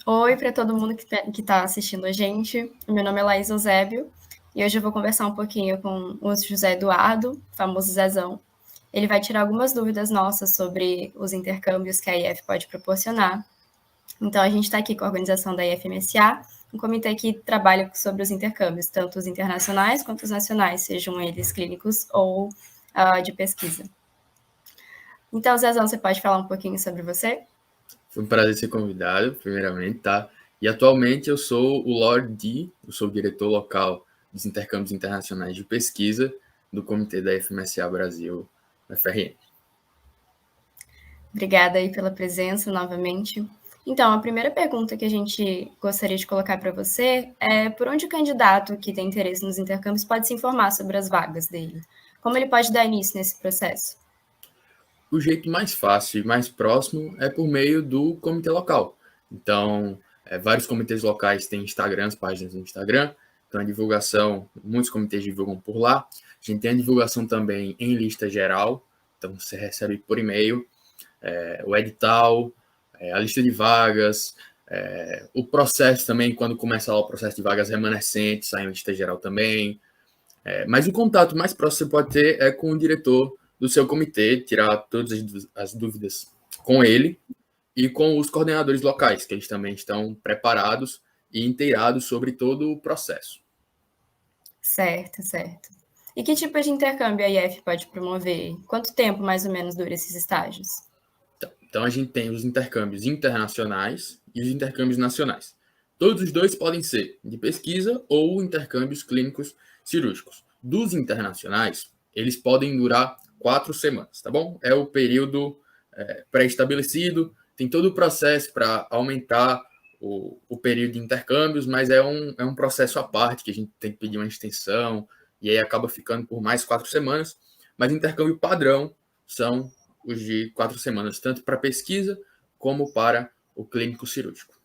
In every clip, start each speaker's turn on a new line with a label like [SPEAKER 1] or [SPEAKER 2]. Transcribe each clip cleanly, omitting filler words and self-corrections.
[SPEAKER 1] Oi para todo mundo que tá assistindo a gente. Meu nome é Laís Eusébio e hoje eu vou conversar um pouquinho com o José Eduardo, famoso Zezão. Ele vai tirar algumas dúvidas nossas sobre os intercâmbios que a IF pode proporcionar. Então, a gente está aqui com a organização da IFMSA, um comitê que trabalha sobre os intercâmbios, tanto os internacionais quanto os nacionais, sejam eles clínicos ou de pesquisa. Então, Zezão, você pode falar um pouquinho sobre você?
[SPEAKER 2] Foi um prazer ser convidado, primeiramente, tá? E atualmente eu sou o Lord D, eu sou o diretor local dos intercâmbios internacionais de pesquisa do Comitê da FMSA Brasil, FRN.
[SPEAKER 1] Obrigada aí pela presença novamente. Então, a primeira pergunta que a gente gostaria de colocar para você é por onde o candidato que tem interesse nos intercâmbios pode se informar sobre as vagas dele? Como ele pode dar início nesse processo?
[SPEAKER 2] O jeito mais fácil e mais próximo é por meio do comitê local. Então, vários comitês locais têm Instagrams, páginas no Instagram, então a divulgação, muitos comitês divulgam por lá. A gente tem a divulgação também em lista geral, então você recebe por e-mail o edital, a lista de vagas, o processo também, quando começa lá o processo de vagas remanescentes, sai em lista geral também. Mas o contato mais próximo que você pode ter é com o diretor do seu comitê, tirar todas as dúvidas com ele e com os coordenadores locais, que eles também estão preparados e inteirados sobre todo o processo.
[SPEAKER 1] Certo, certo. E que tipo de intercâmbio a IF pode promover? Quanto tempo mais ou menos dura esses estágios?
[SPEAKER 2] Então a gente tem os intercâmbios internacionais e os intercâmbios nacionais. Todos os dois podem ser de pesquisa ou intercâmbios clínicos cirúrgicos. Dos internacionais, eles podem durar 4 semanas, tá bom? É o período pré-estabelecido, tem todo o processo para aumentar o período de intercâmbios, mas é um processo à parte que a gente tem que pedir uma extensão e aí acaba ficando por mais 4 semanas. Mas intercâmbio padrão são os de 4 semanas, tanto para pesquisa como para o clínico cirúrgico.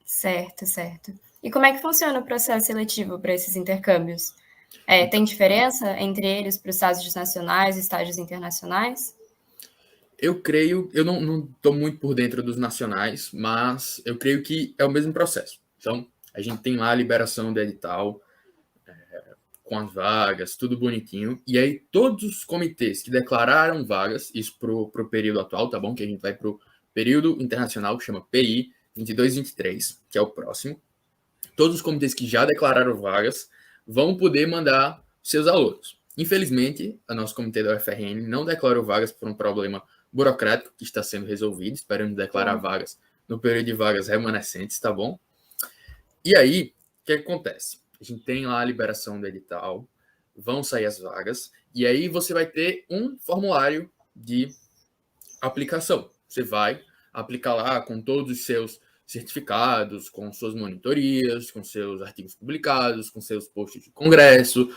[SPEAKER 1] Certo, certo. E como é que funciona o processo seletivo para esses intercâmbios?
[SPEAKER 2] Então,
[SPEAKER 1] Tem diferença entre eles para os estágios nacionais e estágios internacionais?
[SPEAKER 2] eu não estou muito por dentro dos nacionais, mas eu creio que é o mesmo processo. Então, a gente tem lá a liberação do edital, com as vagas, tudo bonitinho. E aí, todos os comitês que declararam vagas, isso para o período atual, tá bom? Que a gente vai para o período internacional, que chama PI 22-23, que é o próximo. Todos os comitês que já declararam vagas vão poder mandar seus alunos. Infelizmente, o nosso comitê da UFRN não declarou vagas por um problema burocrático que está sendo resolvido, esperando declarar vagas no período de vagas remanescentes, tá bom? E aí, o que acontece? A gente tem lá a liberação do edital, vão sair as vagas, e aí você vai ter um formulário de aplicação. Você vai aplicar lá com todos os seus certificados, com suas monitorias, com seus artigos publicados, com seus posts de congresso,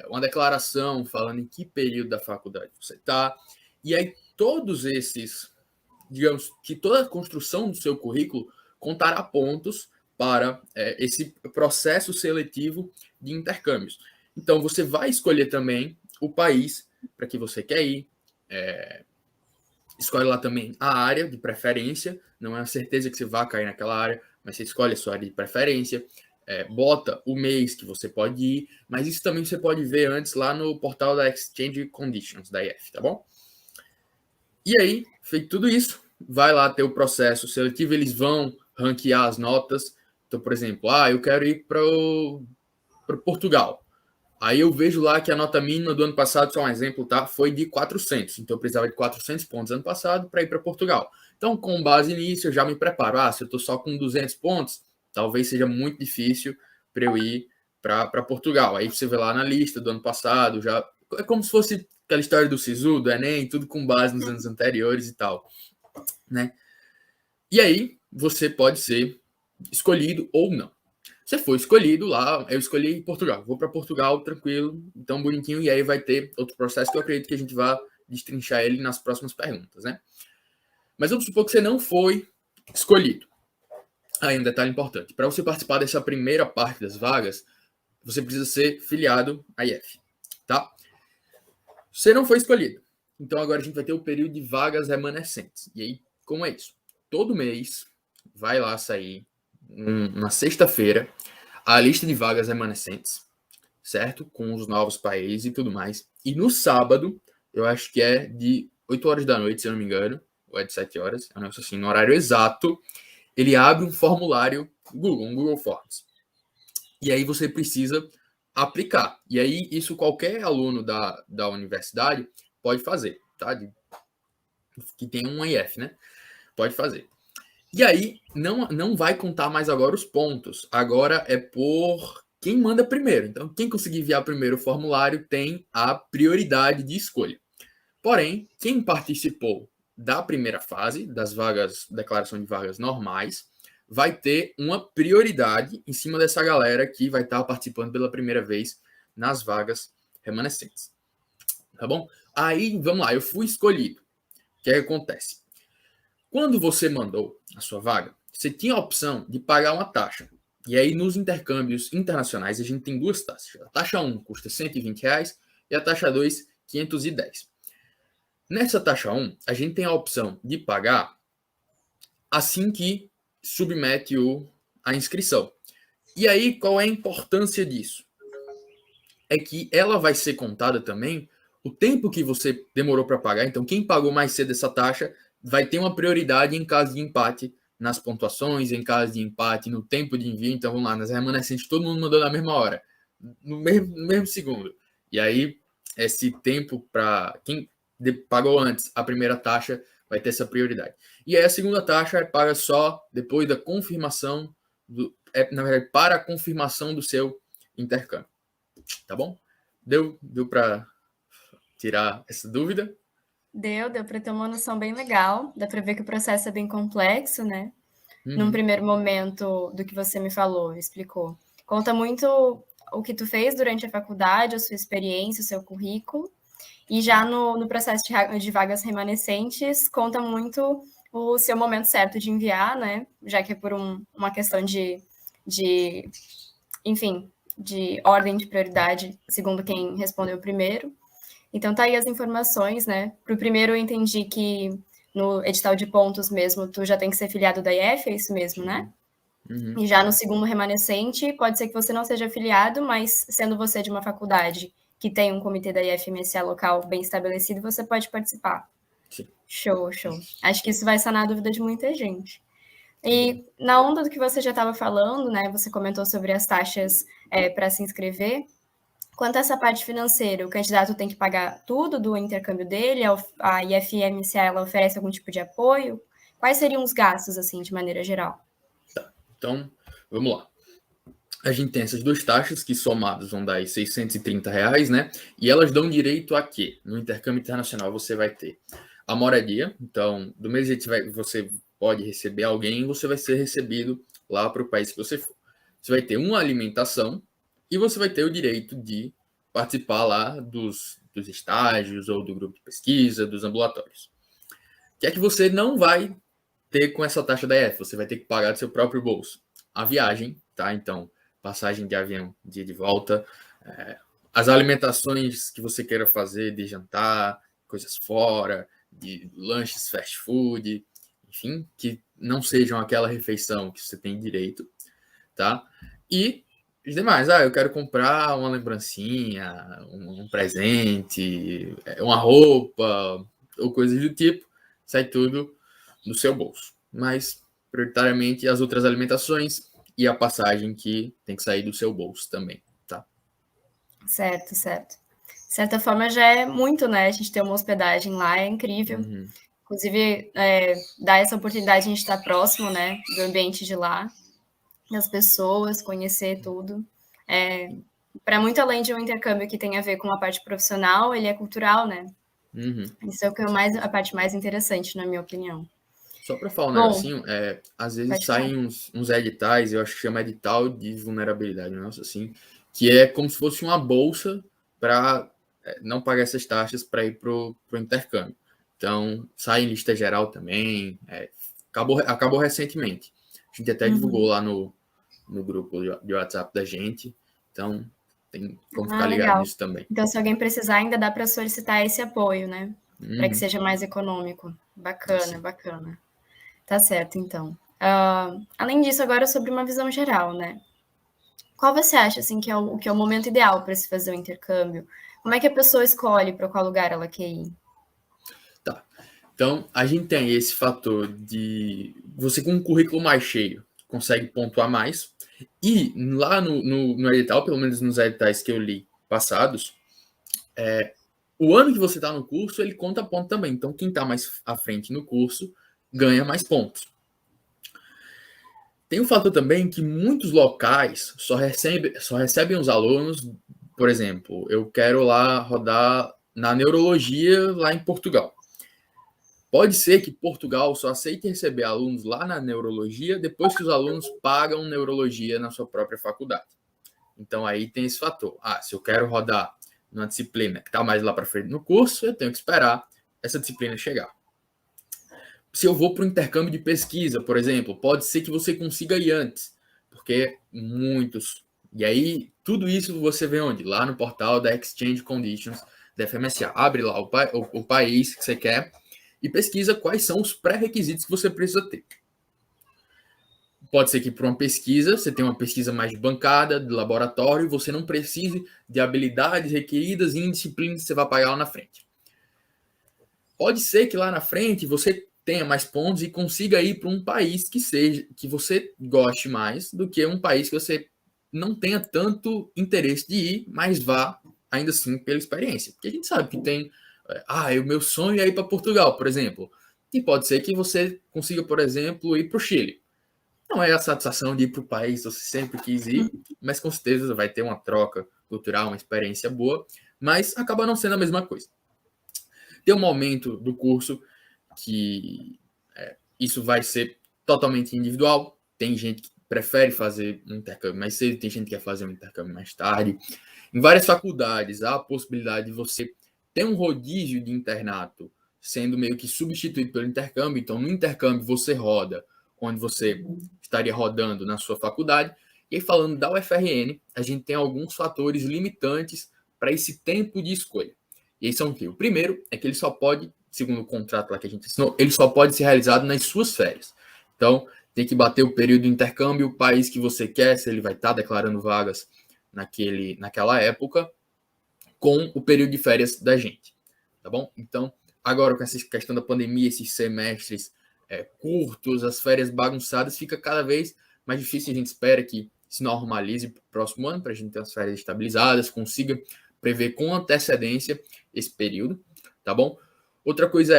[SPEAKER 2] uma declaração falando em que período da faculdade você está. E aí todos esses, digamos que toda a construção do seu currículo contará pontos para esse processo seletivo de intercâmbios. Então você vai escolher também o país para que você quer ir, escolhe lá também a área de preferência, não é a certeza que você vai cair naquela área, mas você escolhe a sua área de preferência, bota o mês que você pode ir, mas isso também você pode ver antes lá no portal da Exchange Conditions da IF, tá bom? E aí, feito tudo isso, vai lá ter o processo seletivo, eles vão ranquear as notas. Então, por exemplo, eu quero ir para Portugal. Aí eu vejo lá que a nota mínima do ano passado, só um exemplo, tá? Foi de 400. Então eu precisava de 400 pontos ano passado para ir para Portugal. Então, com base nisso, eu já me preparo. Se eu estou só com 200 pontos, talvez seja muito difícil para eu ir para Portugal. Aí você vê lá na lista do ano passado, já é como se fosse aquela história do SISU, do Enem, tudo com base nos anos anteriores e tal, né? E aí você pode ser escolhido ou não. Você foi escolhido lá, eu escolhi Portugal, vou para Portugal tranquilo, tão bonitinho, e aí vai ter outro processo que eu acredito que a gente vai destrinchar ele nas próximas perguntas, né? Mas vamos supor que você não foi escolhido. Aí um detalhe importante, para você participar dessa primeira parte das vagas, você precisa ser filiado à IF, tá? Você não foi escolhido. Então agora a gente vai ter o período de vagas remanescentes. E aí, como é isso? Todo mês vai lá sair na sexta-feira a lista de vagas remanescentes, certo? Com os novos países e tudo mais. E no sábado, eu acho que é de 8 horas da noite, se eu não me engano, ou é de 7 horas, é um negócio assim, no horário exato, ele abre um formulário Google, um Google Forms. E aí você precisa aplicar. E aí isso qualquer aluno da universidade pode fazer, tá? Que tem um IF, né? Pode fazer. E aí não vai contar mais agora os pontos. Agora é por quem manda primeiro. Então, quem conseguir enviar primeiro o formulário tem a prioridade de escolha. Porém, quem participou da primeira fase, das vagas, declaração de vagas normais, vai ter uma prioridade em cima dessa galera que vai estar participando pela primeira vez nas vagas remanescentes. Tá bom? Aí, vamos lá, eu fui escolhido. O que é que acontece? Quando você mandou a sua vaga, você tinha a opção de pagar uma taxa. E aí, nos intercâmbios internacionais, a gente tem duas taxas. A taxa 1 custa R$120 e a taxa 2, 510. Nessa taxa 1, a gente tem a opção de pagar assim que submete a inscrição. E aí, qual é a importância disso? É que ela vai ser contada também o tempo que você demorou para pagar. Então, quem pagou mais cedo essa taxa vai ter uma prioridade em caso de empate nas pontuações, em caso de empate no tempo de envio. Então, vamos lá, nas remanescentes, todo mundo mandou na mesma hora, no mesmo segundo. E aí, esse tempo para quem pagou antes a primeira taxa vai ter essa prioridade. E aí, a segunda taxa é paga só depois da confirmação, na verdade, para a confirmação do seu intercâmbio. Tá bom? Deu para tirar essa dúvida?
[SPEAKER 1] Deu para ter uma noção bem legal. Dá para ver que o processo é bem complexo, né? Num primeiro momento do que você me falou, explicou. Conta muito o que tu fez durante a faculdade, a sua experiência, o seu currículo. E já no processo de vagas remanescentes, conta muito o seu momento certo de enviar, né? Já que é por uma questão enfim, de ordem de prioridade, segundo quem respondeu primeiro. Então, tá aí as informações, né? Para o primeiro, eu entendi que no edital de pontos mesmo, tu já tem que ser filiado da IF, é isso mesmo, né? E já no segundo remanescente, pode ser que você não seja afiliado, mas sendo você de uma faculdade que tem um comitê da IFMSA local bem estabelecido, você pode participar.
[SPEAKER 2] Sim.
[SPEAKER 1] Show. Acho que isso vai sanar a dúvida de muita gente. E na onda do que você já estava falando, né? Você comentou sobre as taxas para se inscrever. Quanto a essa parte financeira, o candidato tem que pagar tudo do intercâmbio dele? A IFMCA, ela oferece algum tipo de apoio? Quais seriam os gastos, assim, de maneira geral?
[SPEAKER 2] Tá. Então, vamos lá. A gente tem essas duas taxas que somadas vão dar aí R$630, né? E elas dão direito a quê? No intercâmbio internacional você vai ter a moradia. Então, do mesmo jeito que você pode receber alguém, você vai ser recebido lá para o país que você for. Você vai ter uma alimentação e você vai ter o direito de participar lá dos estágios ou do grupo de pesquisa, dos ambulatórios. O que é que você não vai ter com essa taxa da EF? Você vai ter que pagar do seu próprio bolso. A viagem, tá? Então, passagem de avião, dia de volta, as alimentações que você queira fazer de jantar, coisas fora, de lanches fast food, enfim, que não sejam aquela refeição que você tem direito, tá? E os demais, eu quero comprar uma lembrancinha, um presente, uma roupa, ou coisas do tipo, sai tudo do seu bolso. Mas, prioritariamente, as outras alimentações e a passagem que tem que sair do seu bolso também, tá?
[SPEAKER 1] Certo. De certa forma, já é muito, né? A gente ter uma hospedagem lá é incrível. Inclusive, dá essa oportunidade de a gente estar próximo, né? Do ambiente de lá, das pessoas, conhecer tudo. Para muito além de um intercâmbio que tem a ver com a parte profissional, ele é cultural, né? Isso é o que a parte mais interessante, na minha opinião.
[SPEAKER 2] Só para falar um negocinho, às vezes saem uns editais, eu acho que chama edital de vulnerabilidade, um negócio assim, que é como se fosse uma bolsa para não pagar essas taxas para ir pro intercâmbio. Então, sai em lista geral também, acabou recentemente. A gente até divulgou lá no grupo de WhatsApp da gente, então tem como ficar ligado nisso também.
[SPEAKER 1] Então, se alguém precisar, ainda dá para solicitar esse apoio, né? Para que seja mais econômico. Bacana. Tá certo, então. Além disso, agora sobre uma visão geral, né? Qual você acha assim que é o momento ideal para se fazer o intercâmbio? Como é que a pessoa escolhe para qual lugar ela quer ir?
[SPEAKER 2] Tá. Então, a gente tem esse fator de você com um currículo mais cheio consegue pontuar mais. E lá no edital, pelo menos nos editais que eu li passados, o ano que você está no curso, ele conta ponto também. Então, quem está mais à frente no curso ganha mais pontos. Tem um fator também que muitos locais só recebem os alunos, por exemplo, eu quero lá rodar na neurologia lá em Portugal. Pode ser que Portugal só aceite receber alunos lá na neurologia depois que os alunos pagam neurologia na sua própria faculdade. Então aí tem esse fator. Se eu quero rodar numa disciplina que está mais lá para frente no curso, eu tenho que esperar essa disciplina chegar. Se eu vou para o intercâmbio de pesquisa, por exemplo, pode ser que você consiga ir antes, porque muitos. E aí, tudo isso você vê onde? Lá no portal da Exchange Conditions da FMSA. Abre lá o país que você quer e pesquisa quais são os pré-requisitos que você precisa ter. Pode ser que para uma pesquisa, você tenha uma pesquisa mais de bancada, de laboratório, você não precise de habilidades requeridas em disciplinas que você vai pagar lá na frente. Pode ser que lá na frente você tenha mais pontos e consiga ir para um país que você goste mais do que um país que você não tenha tanto interesse de ir, mas vá ainda assim pela experiência. Porque a gente sabe que tem o meu sonho é ir para Portugal, por exemplo. E pode ser que você consiga, por exemplo, ir para o Chile. Não é a satisfação de ir para o país que você sempre quis ir, mas com certeza vai ter uma troca cultural, uma experiência boa, mas acaba não sendo a mesma coisa. Tem um momento do curso que isso vai ser totalmente individual. Tem gente que prefere fazer um intercâmbio mais cedo, tem gente que quer fazer um intercâmbio mais tarde. Em várias faculdades, há a possibilidade de você ter um rodízio de internato sendo meio que substituído pelo intercâmbio. Então, no intercâmbio, você roda onde você estaria rodando na sua faculdade. E aí, falando da UFRN, a gente tem alguns fatores limitantes para esse tempo de escolha. E aí são o quê? O primeiro é que ele só pode, segundo o contrato lá que a gente assinou, ele só pode ser realizado nas suas férias. Então, tem que bater o período de intercâmbio, o país que você quer, se ele vai estar declarando vagas naquela época, com o período de férias da gente. Tá bom? Então, agora com essa questão da pandemia, esses semestres curtos, as férias bagunçadas, fica cada vez mais difícil. A gente espera que se normalize para o próximo ano, para a gente ter as férias estabilizadas, consiga prever com antecedência esse período, tá bom? Outra coisa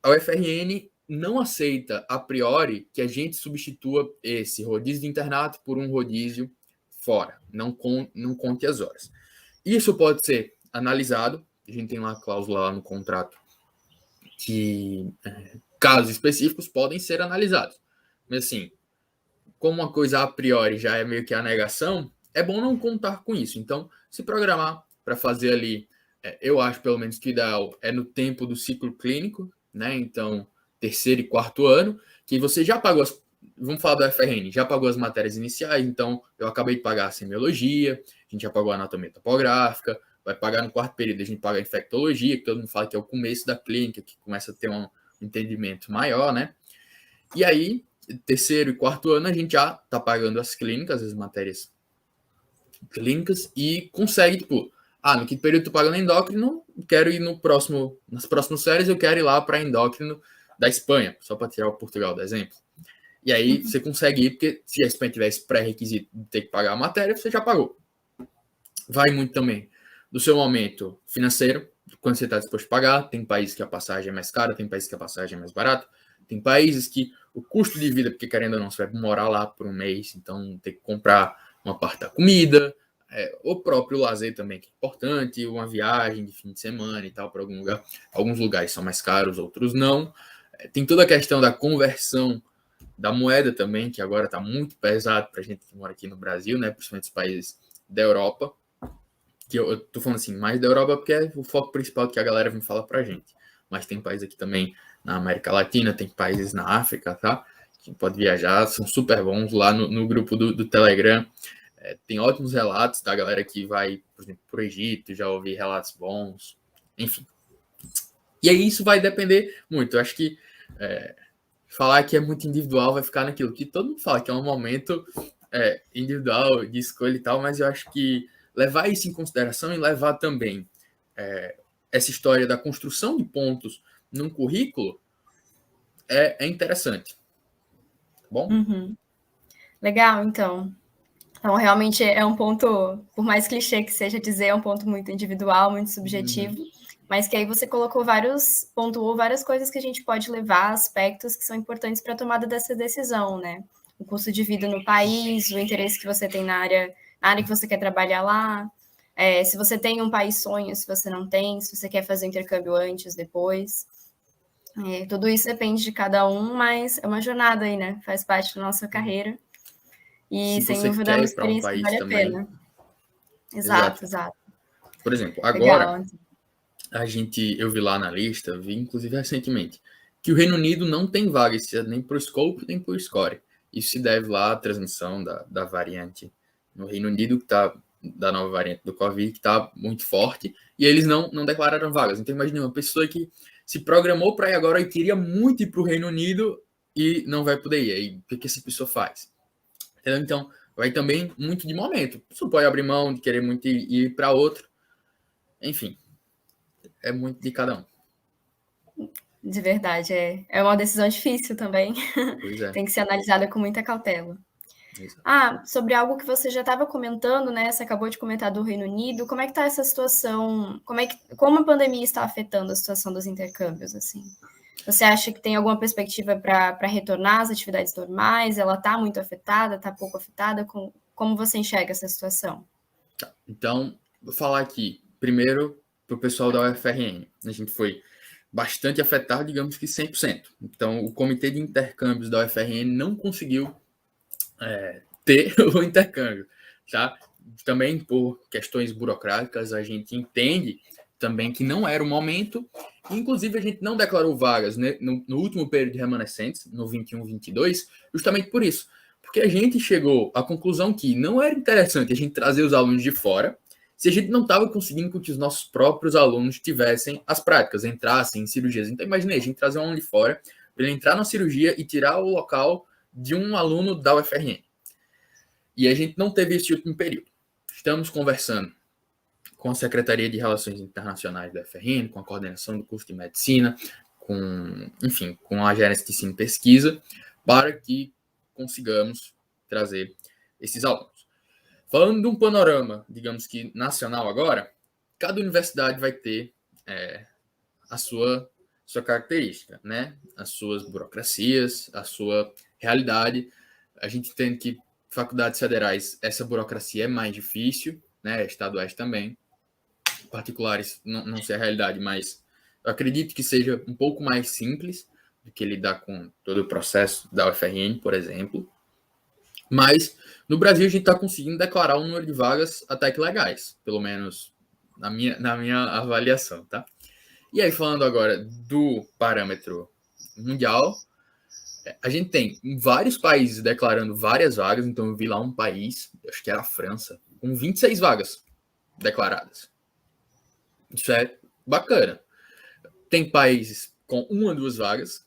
[SPEAKER 2] a UFRN não aceita a priori que a gente substitua esse rodízio de internato por um rodízio fora, não conte as horas. Isso pode ser analisado, a gente tem lá a cláusula lá no contrato que casos específicos podem ser analisados. Mas assim, como uma coisa a priori já é meio que a negação, é bom não contar com isso. Então, se programar para fazer ali, eu acho pelo menos que o ideal é no tempo do ciclo clínico, né? Então, terceiro e quarto ano, que você já pagou vamos falar do FRN, já pagou as matérias iniciais, então eu acabei de pagar a semiologia, a gente já pagou a anatomia topográfica, vai pagar no quarto período, a gente paga a infectologia, que todo mundo fala que é o começo da clínica, que começa a ter um entendimento maior, né? E aí, terceiro e quarto ano, a gente já está pagando as clínicas, as matérias clínicas, e consegue, tipo, no quinto período eu tô pagando endócrino, quero ir nas próximas séries, eu quero ir lá para endócrino da Espanha, só para tirar o Portugal do exemplo. E aí você consegue ir, porque se a Espanha tivesse pré-requisito de ter que pagar a matéria, você já pagou. Vai muito também do seu momento financeiro, quando você está disposto a pagar. Tem países que a passagem é mais cara, tem países que a passagem é mais barata, tem países que o custo de vida, porque querendo ou não, você vai morar lá por um mês, então tem que comprar uma parte da comida, o próprio lazer também, que é importante, uma viagem de fim de semana e tal para algum lugar. Alguns lugares são mais caros, outros não. Tem toda a questão da conversão da moeda também, que agora está muito pesado para a gente que mora aqui no Brasil, né? Principalmente os países da Europa. Que eu tô falando assim, mais da Europa porque é o foco principal que a galera vem falar pra gente. Mas tem países aqui também na América Latina, tem países na África, tá? Que pode viajar, são super bons lá no grupo do Telegram. Tem ótimos relatos da galera que vai, por exemplo, pro Egito, já ouvi relatos bons, enfim. E aí isso vai depender muito. Eu acho que falar que é muito individual vai ficar naquilo que todo mundo fala, que é um momento individual, de escolha e tal, mas eu acho que levar isso em consideração e levar também essa história da construção de pontos num currículo é interessante. Bom?
[SPEAKER 1] Uhum. Legal, então. Então, realmente é um ponto, por mais clichê que seja dizer, é um ponto muito individual, muito subjetivo, mas que aí você pontuou várias coisas que a gente pode levar, aspectos que são importantes para a tomada dessa decisão, né? O custo de vida no país, o interesse que você tem na área que você quer trabalhar lá, se você tem um país sonho, se você não tem, se você quer fazer intercâmbio antes, depois. Tudo isso depende de cada um, mas é uma jornada aí, né? Faz parte da nossa carreira. E
[SPEAKER 2] Se
[SPEAKER 1] sem
[SPEAKER 2] você
[SPEAKER 1] dúvida é
[SPEAKER 2] quer
[SPEAKER 1] uma
[SPEAKER 2] ir para um
[SPEAKER 1] experiência que
[SPEAKER 2] país
[SPEAKER 1] vale a
[SPEAKER 2] também,
[SPEAKER 1] pena.
[SPEAKER 2] exato.
[SPEAKER 1] Exato, exato.
[SPEAKER 2] Por exemplo, agora,
[SPEAKER 1] Legal.
[SPEAKER 2] eu vi lá na lista, vi inclusive recentemente, que o Reino Unido não tem vaga esse ano, nem para o Scope, nem para o Score. Isso se deve lá à transmissão da variante no Reino Unido, que tá, da nova variante do Covid, que está muito forte, e eles não declararam vagas. Então, imagine uma pessoa que se programou para ir agora e queria muito ir para o Reino Unido e não vai poder ir. Aí, o que essa pessoa faz? Entendeu? Então, vai também muito de momento. Você pode abrir mão de querer muito ir para outro. Enfim, é muito de cada um.
[SPEAKER 1] De verdade, é uma decisão difícil também.
[SPEAKER 2] Pois é.
[SPEAKER 1] Tem que ser analisada com muita cautela.
[SPEAKER 2] Exato.
[SPEAKER 1] Sobre algo que você já estava comentando, né? Você acabou de comentar do Reino Unido. Como é que está essa situação? Como a pandemia está afetando a situação dos intercâmbios, assim? Você acha que tem alguma perspectiva para retornar às atividades normais? Ela está muito afetada? Está pouco afetada? Como você enxerga essa situação?
[SPEAKER 2] Então, vou falar aqui, primeiro, para o pessoal da UFRN. A gente foi bastante afetado, digamos que 100%. Então, o Comitê de Intercâmbios da UFRN não conseguiu ter o intercâmbio, tá? Também por questões burocráticas, a gente entende também que não era o momento. Inclusive, a gente não declarou vagas, né, no último período de remanescentes, no 21-22, justamente por isso. Porque a gente chegou à conclusão que não era interessante a gente trazer os alunos de fora se a gente não estava conseguindo com que os nossos próprios alunos tivessem as práticas, entrassem em cirurgias. Então, imaginei, a gente trazer um aluno de fora, para ele entrar na cirurgia e tirar o local de um aluno da UFRN. E a gente não teve esse último período. Estamos conversando com a Secretaria de Relações Internacionais da UFRN, com a coordenação do curso de medicina, com a gerência de ensino e pesquisa, para que consigamos trazer esses alunos. Falando de um panorama, digamos que nacional agora, cada universidade vai ter a sua característica, né? As suas burocracias, a sua realidade. A gente entende que faculdades federais, essa burocracia é mais difícil, né? Estaduais também. Particulares, não sei a realidade, mas eu acredito que seja um pouco mais simples do que lidar com todo o processo da UFRN, por exemplo. Mas no Brasil a gente está conseguindo declarar um número de vagas até que legais, pelo menos na minha avaliação, tá? E aí, falando agora do parâmetro mundial, a gente tem vários países declarando várias vagas, então eu vi lá um país, acho que era a França, com 26 vagas declaradas. Isso é bacana. Tem países com uma, duas vagas,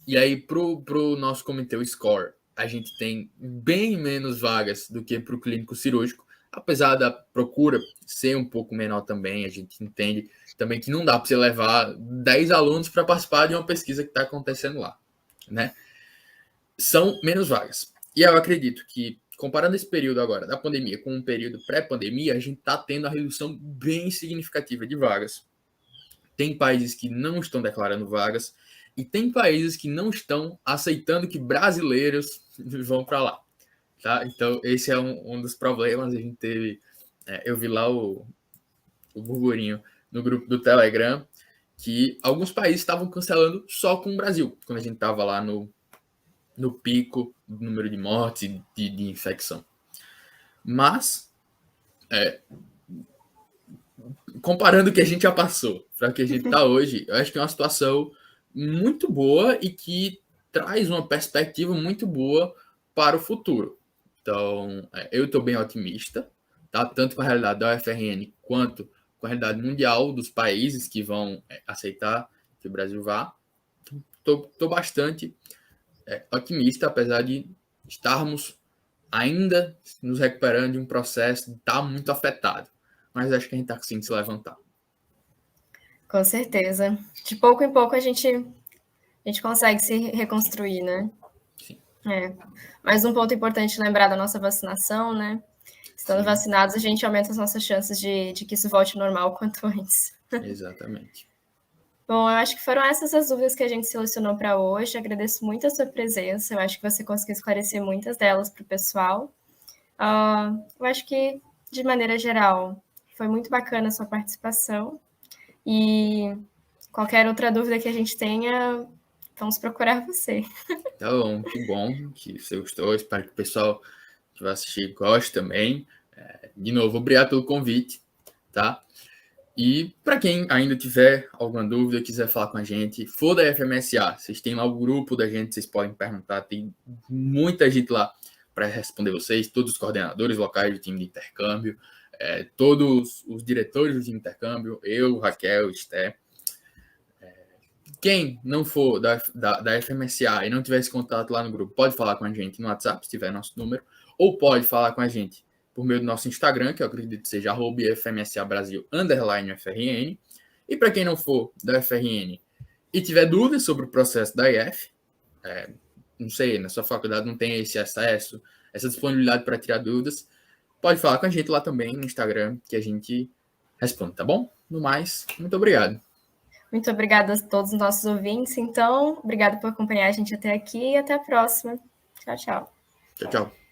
[SPEAKER 2] e aí pro nosso comitê, o SCORE, a gente tem bem menos vagas do que pro clínico cirúrgico, apesar da procura ser um pouco menor também, a gente entende também que não dá para você levar 10 alunos para participar de uma pesquisa que está acontecendo lá, né? São menos vagas. E eu acredito que, comparando esse período agora da pandemia com um período pré-pandemia, a gente está tendo a redução bem significativa de vagas. Tem países que não estão declarando vagas e tem países que não estão aceitando que brasileiros vão para lá. Tá? Então, esse é um dos problemas. A gente teve. Eu vi lá o burburinho no grupo do Telegram que alguns países estavam cancelando só com o Brasil, quando a gente estava lá no pico do número de mortes e de infecção. Mas, comparando o que a gente já passou para o que a gente está hoje, eu acho que é uma situação muito boa e que traz uma perspectiva muito boa para o futuro. Então, eu estou bem otimista, tá? Tanto com a realidade da UFRN quanto com a realidade mundial dos países que vão aceitar que o Brasil vá. Estou bastante otimista, apesar de estarmos ainda nos recuperando de um processo de estar muito afetado. Mas acho que a gente está conseguindo se levantar.
[SPEAKER 1] Com certeza. De pouco em pouco a gente consegue se reconstruir, né?
[SPEAKER 2] Sim.
[SPEAKER 1] Mais um ponto importante lembrar da nossa vacinação, né? Estando vacinados, a gente aumenta as nossas chances de que isso volte ao normal quanto antes.
[SPEAKER 2] Exatamente.
[SPEAKER 1] Bom, eu acho que foram essas as dúvidas que a gente selecionou para hoje. Agradeço muito a sua presença. Eu acho que você conseguiu esclarecer muitas delas para o pessoal. Eu acho que, de maneira geral, foi muito bacana a sua participação. E qualquer outra dúvida que a gente tenha, vamos procurar você.
[SPEAKER 2] Então, que bom que você gostou. Espero que o pessoal que vai assistir goste também. De novo, obrigado pelo convite, tá? E para quem ainda tiver alguma dúvida, quiser falar com a gente, for da FMSA, vocês têm lá o grupo da gente, vocês podem perguntar, tem muita gente lá para responder vocês, todos os coordenadores locais do time de intercâmbio, todos os diretores do time de intercâmbio, eu, Raquel, Esté. Quem não for da FMSA e não tiver esse contato lá no grupo, pode falar com a gente no WhatsApp, se tiver nosso número, ou pode falar com a gente por meio do nosso Instagram, que eu acredito que seja @FMSA_Brasil_FRN. E para quem não for da FRN e tiver dúvidas sobre o processo da IF, não sei, na sua faculdade não tem esse acesso, essa disponibilidade para tirar dúvidas, pode falar com a gente lá também no Instagram, que a gente responde, tá bom? No mais, muito obrigado.
[SPEAKER 1] Muito obrigada a todos os nossos ouvintes. Então, obrigado por acompanhar a gente até aqui e até a próxima. Tchau, tchau.
[SPEAKER 2] Tchau, tchau.